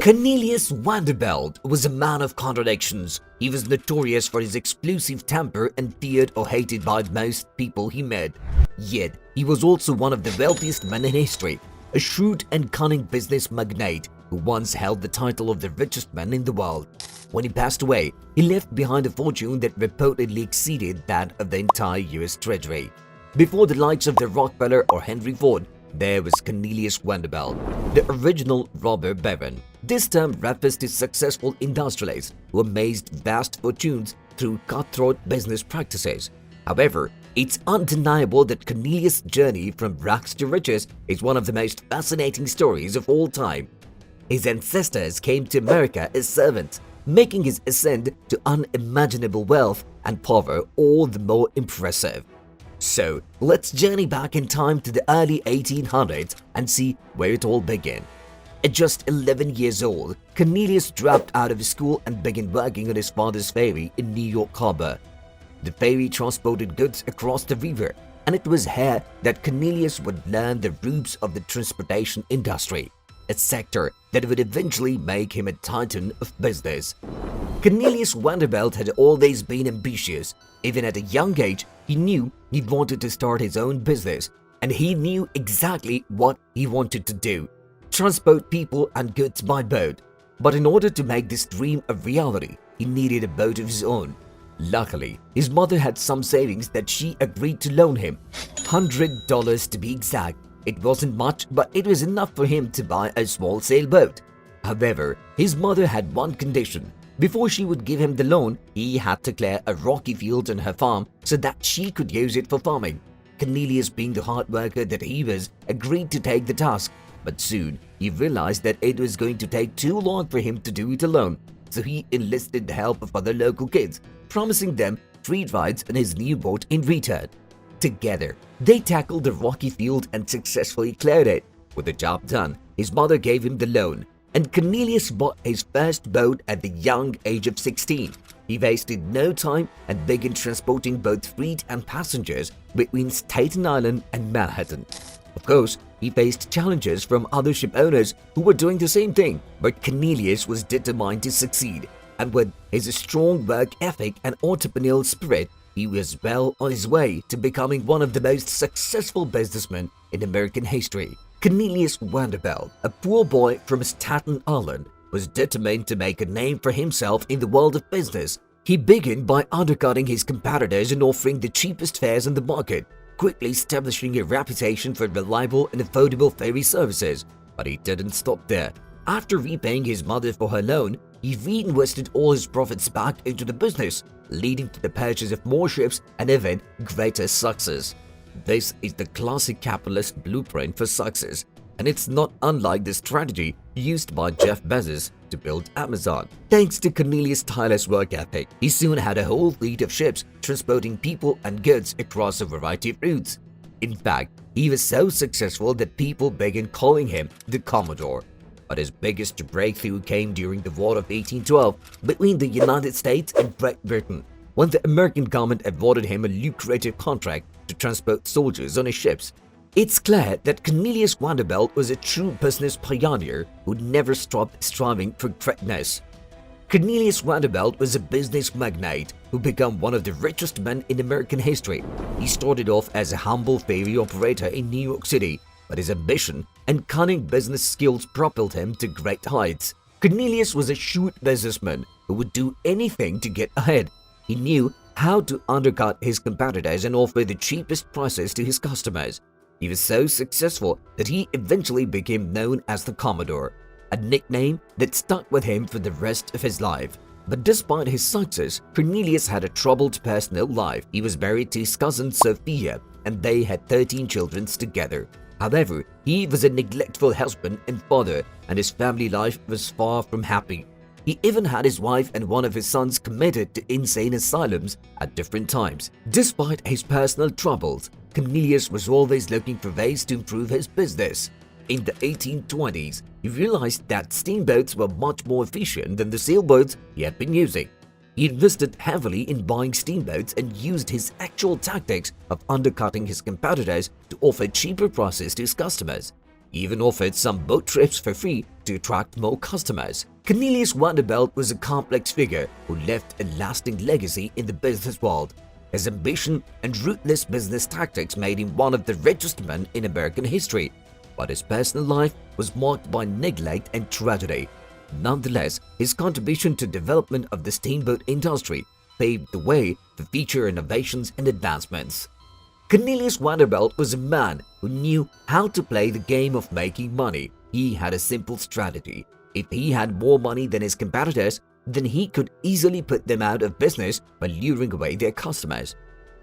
Cornelius Vanderbilt was a man of contradictions. He was notorious for his explosive temper and feared or hated by most people he met. Yet, he was also one of the wealthiest men in history, a shrewd and cunning business magnate who once held the title of the richest man in the world. When he passed away, he left behind a fortune that reportedly exceeded that of the entire US Treasury. Before the likes of the Rockefeller or Henry Ford, there was Cornelius Vanderbilt, the original robber baron. This term refers to successful industrialists who amassed vast fortunes through cutthroat business practices. However, it's undeniable that Cornelius' journey from rags to riches is one of the most fascinating stories of all time. His ancestors came to America as servants, making his ascent to unimaginable wealth and power all the more impressive. So, let's journey back in time to the early 1800s and see where it all began. At just 11 years old, Cornelius dropped out of school and began working on his father's ferry in New York Harbor. The ferry transported goods across the river, and it was here that Cornelius would learn the roots of the transportation industry, a sector that would eventually make him a titan of business. Cornelius Vanderbilt had always been ambitious. Even at a young age, he knew he wanted to start his own business, and he knew exactly what he wanted to do: transport people and goods by boat. But in order to make this dream a reality, he needed a boat of his own. Luckily, his mother had some savings that she agreed to loan him, $100 to be exact. It wasn't much, but it was enough for him to buy a small sailboat. However, his mother had one condition. Before she would give him the loan, he had to clear a rocky field on her farm so that she could use it for farming. Cornelius, being the hard worker that he was, agreed to take the task, but soon he realized that it was going to take too long for him to do it alone, so he enlisted the help of other local kids, promising them free rides on his new boat in return. Together, they tackled the rocky field and successfully cleared it. With the job done, his mother gave him the loan, and Cornelius bought his first boat at the young age of 16. He wasted no time and began transporting both freight and passengers between Staten Island and Manhattan. Of course, he faced challenges from other ship owners who were doing the same thing, but Cornelius was determined to succeed, and with his strong work ethic and entrepreneurial spirit, he was well on his way to becoming one of the most successful businessmen in American history. Cornelius Vanderbilt, a poor boy from Staten Island, was determined to make a name for himself in the world of business. He began by undercutting his competitors and offering the cheapest fares in the market, quickly establishing a reputation for reliable and affordable ferry services. But he didn't stop there. After repaying his mother for her loan, he reinvested all his profits back into the business, leading to the purchase of more ships and even greater success. This is the classic capitalist blueprint for success, and it's not unlike the strategy used by Jeff Bezos to build Amazon. Thanks to Cornelius' tireless work ethic, he soon had a whole fleet of ships transporting people and goods across a variety of routes. In fact, he was so successful that people began calling him the Commodore. But his biggest breakthrough came during the War of 1812 between the United States and Great Britain, when the American government awarded him a lucrative contract to transport soldiers on his ships. It's clear that Cornelius Vanderbilt was a true business pioneer who never stopped striving for greatness. Cornelius Vanderbilt was a business magnate who became one of the richest men in American history. He started off as a humble ferry operator in New York City, but his ambition and cunning business skills propelled him to great heights. Cornelius was a shrewd businessman who would do anything to get ahead. He knew how to undercut his competitors and offer the cheapest prices to his customers. He was so successful that he eventually became known as the Commodore, a nickname that stuck with him for the rest of his life. But despite his success, Cornelius had a troubled personal life. He was married to his cousin Sophia, and they had 13 children together. However, he was a neglectful husband and father, and his family life was far from happy. He even had his wife and one of his sons committed to insane asylums at different times. Despite his personal troubles, Cornelius was always looking for ways to improve his business. In the 1820s, he realized that steamboats were much more efficient than the sailboats he had been using. He invested heavily in buying steamboats and used his actual tactics of undercutting his competitors to offer cheaper prices to his customers. He even offered some boat trips for free to attract more customers. Cornelius Vanderbilt was a complex figure who left a lasting legacy in the business world. His ambition and ruthless business tactics made him one of the richest men in American history, but his personal life was marked by neglect and tragedy. Nonetheless, his contribution to development of the steamboat industry paved the way for future innovations and advancements. Cornelius Vanderbilt was a man who knew how to play the game of making money. He had a simple strategy. If he had more money than his competitors, then he could easily put them out of business by luring away their customers.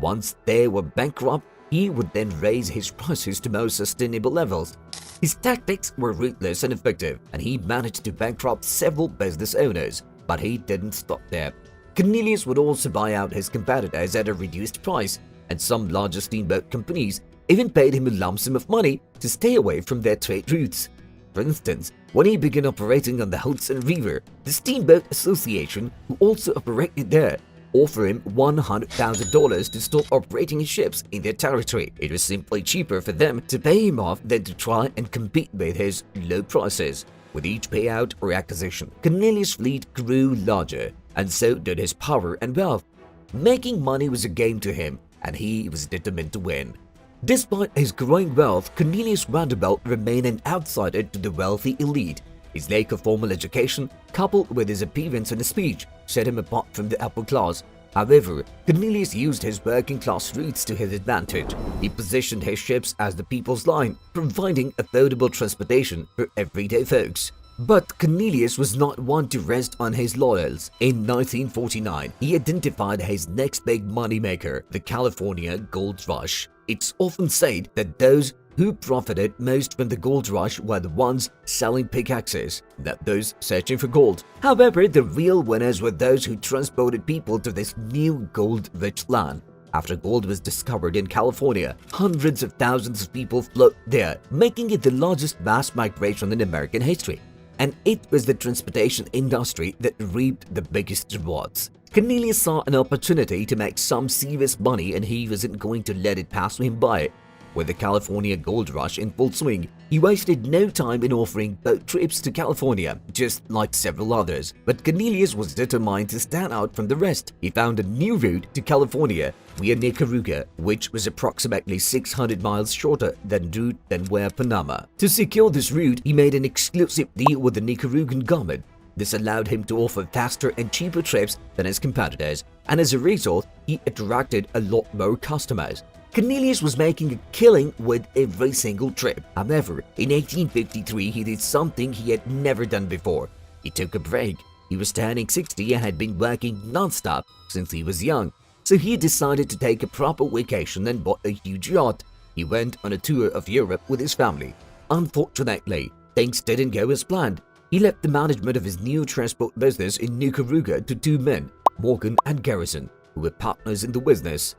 Once they were bankrupt, he would then raise his prices to more sustainable levels. His tactics were ruthless and effective, and he managed to bankrupt several business owners, but he didn't stop there. Cornelius would also buy out his competitors at a reduced price, and some larger steamboat companies even paid him a lump sum of money to stay away from their trade routes. For instance, when he began operating on the Hudson River, the Steamboat Association, who also operated there, offered him $100,000 to stop operating his ships in their territory. It was simply cheaper for them to pay him off than to try and compete with his low prices. With each payout or acquisition, Cornelius' fleet grew larger, and so did his power and wealth. Making money was a game to him, and he was determined to win. Despite his growing wealth, Cornelius Vanderbilt remained an outsider to the wealthy elite. His lack of formal education, coupled with his appearance and speech, set him apart from the upper class. However, Cornelius used his working-class roots to his advantage. He positioned his ships as the people's line, providing affordable transportation for everyday folks. But Cornelius was not one to rest on his laurels. In 1949, he identified his next big moneymaker, the California Gold Rush. It's often said that those who profited most from the gold rush were the ones selling pickaxes, not those searching for gold. However, the real winners were those who transported people to this new gold-rich land. After gold was discovered in California, hundreds of thousands of people flocked there, making it the largest mass migration in American history. And it was the transportation industry that reaped the biggest rewards. Cornelius saw an opportunity to make some serious money, and he wasn't going to let it pass him by. With the California gold rush in full swing, he wasted no time in offering boat trips to California, just like several others. But Cornelius was determined to stand out from the rest. He found a new route to California via Nicaragua, which was approximately 600 miles shorter than via Panama. To secure this route, he made an exclusive deal with the Nicaraguan government. This allowed him to offer faster and cheaper trips than his competitors, and as a result, he attracted a lot more customers. Cornelius was making a killing with every single trip. However, in 1853, he did something he had never done before. He took a break. He was turning 60 and had been working non-stop since he was young, so he decided to take a proper vacation and bought a huge yacht. He went on a tour of Europe with his family. Unfortunately, things didn't go as planned. He left the management of his new transport business in Nicaragua to two men, Morgan and Garrison, who were partners in the business.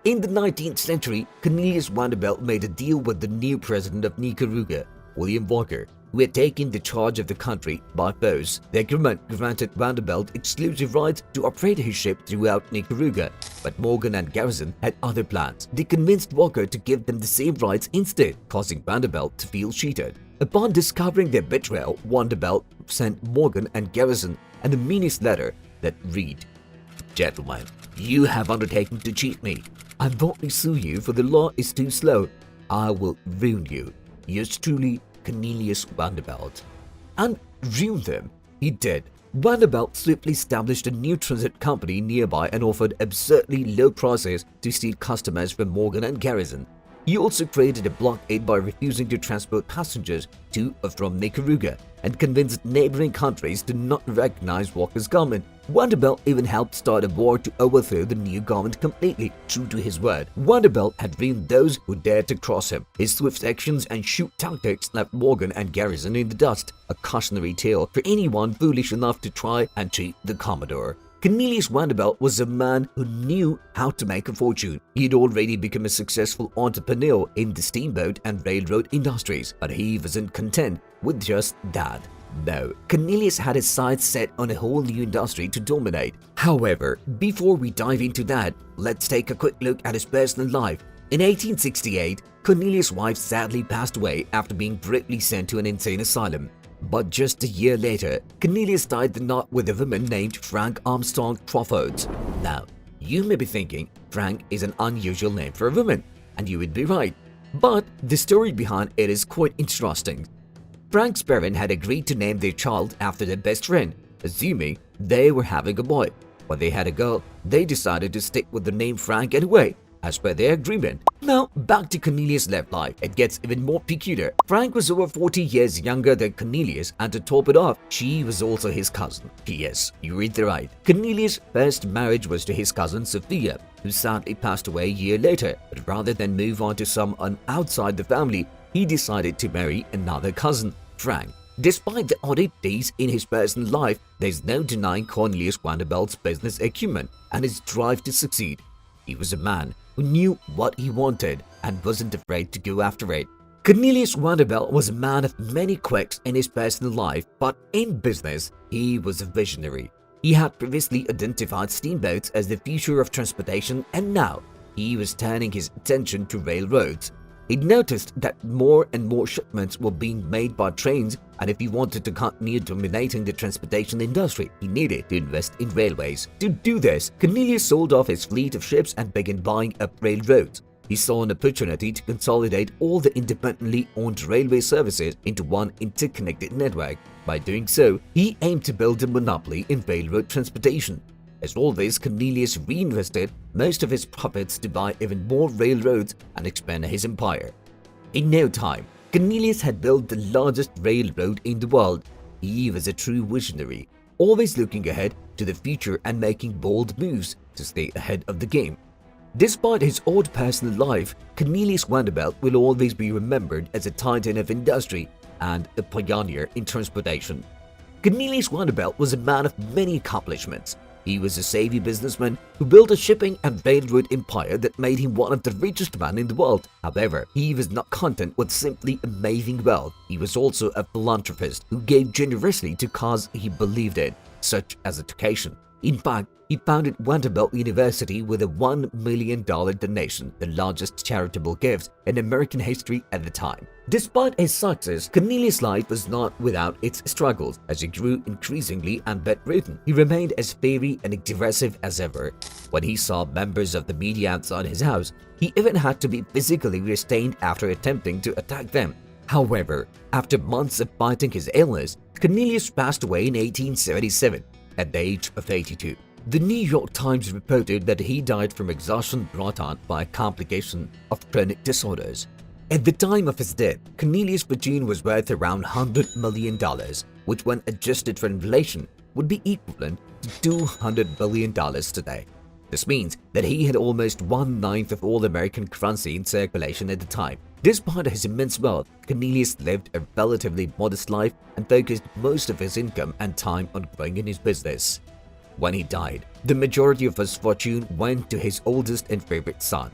In the 19th century, Cornelius Vanderbilt made a deal with the new president of Nicaragua, William Walker, who had taken the charge of the country by force. The agreement granted Vanderbilt exclusive rights to operate his ship throughout Nicaragua, but Morgan and Garrison had other plans. They convinced Walker to give them the same rights instead, causing Vanderbilt to feel cheated. Upon discovering their betrayal, Vanderbilt sent Morgan and Garrison an ominous letter that read, "Gentlemen, you have undertaken to cheat me. I boldly sue you, for the law is too slow. I will ruin you. Yours truly, Cornelius Vanderbilt." And ruin them he did. Vanderbilt swiftly established a new transit company nearby and offered absurdly low prices to steal customers from Morgan and Garrison. He also created a blockade by refusing to transport passengers to or from Nicaragua and convinced neighboring countries to not recognize Walker's government. Vanderbilt even helped start a war to overthrow the new government completely. True to his word, Vanderbilt had ruined those who dared to cross him. His swift actions and shoot tactics left Morgan and Garrison in the dust, a cautionary tale for anyone foolish enough to try and cheat the Commodore. Cornelius Vanderbilt was a man who knew how to make a fortune. He had already become a successful entrepreneur in the steamboat and railroad industries, but he wasn't content with just that. No, Cornelius had his sights set on a whole new industry to dominate. However, before we dive into that, let's take a quick look at his personal life. In 1868, Cornelius' wife sadly passed away after being brutally sent to an insane asylum. But just a year later, Cornelius tied the knot with a woman named Frank Armstrong Crawford. Now, you may be thinking Frank is an unusual name for a woman, and you would be right. But the story behind it is quite interesting. Frank's parents had agreed to name their child after their best friend, assuming they were having a boy. When they had a girl, they decided to stick with the name Frank anyway, as per their agreement. Now, back to Cornelius' love life. It gets even more peculiar. Frank was over 40 years younger than Cornelius, and to top it off, she was also his cousin. Yes, you read the right. Cornelius' first marriage was to his cousin Sophia, who sadly passed away a year later. But rather than move on to someone outside the family, he decided to marry another cousin, Frank. Despite the oddities in his personal life, there's no denying Cornelius Vanderbilt's business acumen and his drive to succeed. He was a man who knew what he wanted and wasn't afraid to go after it. Cornelius Vanderbilt was a man of many quirks in his personal life, but in business, he was a visionary. He had previously identified steamboats as the future of transportation, and now he was turning his attention to railroads. He noticed that more and more shipments were being made by trains, and if he wanted to continue dominating the transportation industry, he needed to invest in railways. To do this, Cornelius sold off his fleet of ships and began buying up railroads. He saw an opportunity to consolidate all the independently owned railway services into one interconnected network. By doing so, he aimed to build a monopoly in railroad transportation. As always, Cornelius reinvested most of his profits to buy even more railroads and expand his empire. In no time, Cornelius had built the largest railroad in the world. He was a true visionary, always looking ahead to the future and making bold moves to stay ahead of the game. Despite his odd personal life, Cornelius Vanderbilt will always be remembered as a titan of industry and a pioneer in transportation. Cornelius Vanderbilt was a man of many accomplishments. He was a savvy businessman who built a shipping and railroad empire that made him one of the richest men in the world. However, he was not content with simply amassing wealth. He was also a philanthropist who gave generously to causes he believed in, such as education. In fact, he founded Vanderbilt University with a $1 million donation, the largest charitable gift in American history at the time. Despite his success, Cornelius' life was not without its struggles. As he grew increasingly and bedridden, he remained as fiery and aggressive as ever. When he saw members of the media outside his house, he even had to be physically restrained after attempting to attack them. However, after months of fighting his illness, Cornelius passed away in 1877 at the age of 82. The New York Times reported that he died from exhaustion brought on by a complication of chronic disorders. At the time of his death, Cornelius' fortune was worth around $100 million, which when adjusted for inflation would be equivalent to $200 billion today. This means that he had almost 1/9 of all American currency in circulation at the time. Despite his immense wealth, Cornelius lived a relatively modest life and focused most of his income and time on growing in his business. When he died, the majority of his fortune went to his oldest and favorite son.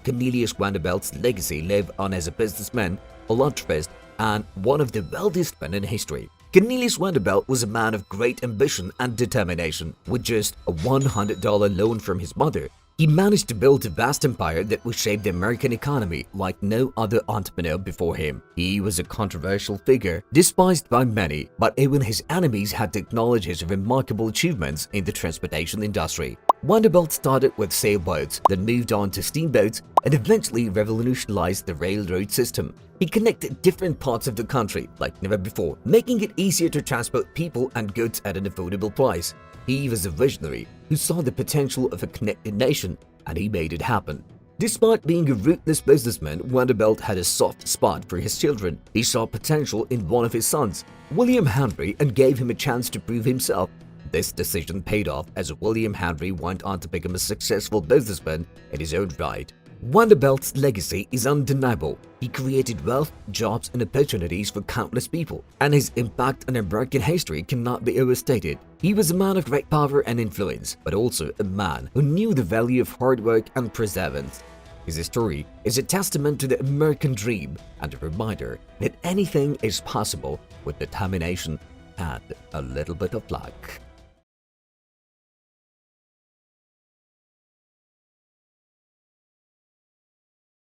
Cornelius Vanderbilt's legacy lived on as a businessman, philanthropist, and one of the wealthiest men in history. Cornelius Vanderbilt was a man of great ambition and determination. With just a $100 loan from his mother, he managed to build a vast empire that would shape the American economy like no other entrepreneur before him. He was a controversial figure, despised by many, but even his enemies had to acknowledge his remarkable achievements in the transportation industry. Vanderbilt started with sailboats, then moved on to steamboats, and eventually revolutionized the railroad system. He connected different parts of the country like never before, making it easier to transport people and goods at an affordable price. He was a visionary who saw the potential of a connected nation, and he made it happen. Despite being a ruthless businessman, Vanderbilt had a soft spot for his children. He saw potential in one of his sons, William Henry, and gave him a chance to prove himself. This decision paid off as William Henry went on to become a successful businessman in his own right. Vanderbilt's legacy is undeniable. He created wealth, jobs, and opportunities for countless people, and his impact on American history cannot be overstated. He was a man of great power and influence, but also a man who knew the value of hard work and perseverance. His story is a testament to the American dream and a reminder that anything is possible with determination and a little bit of luck.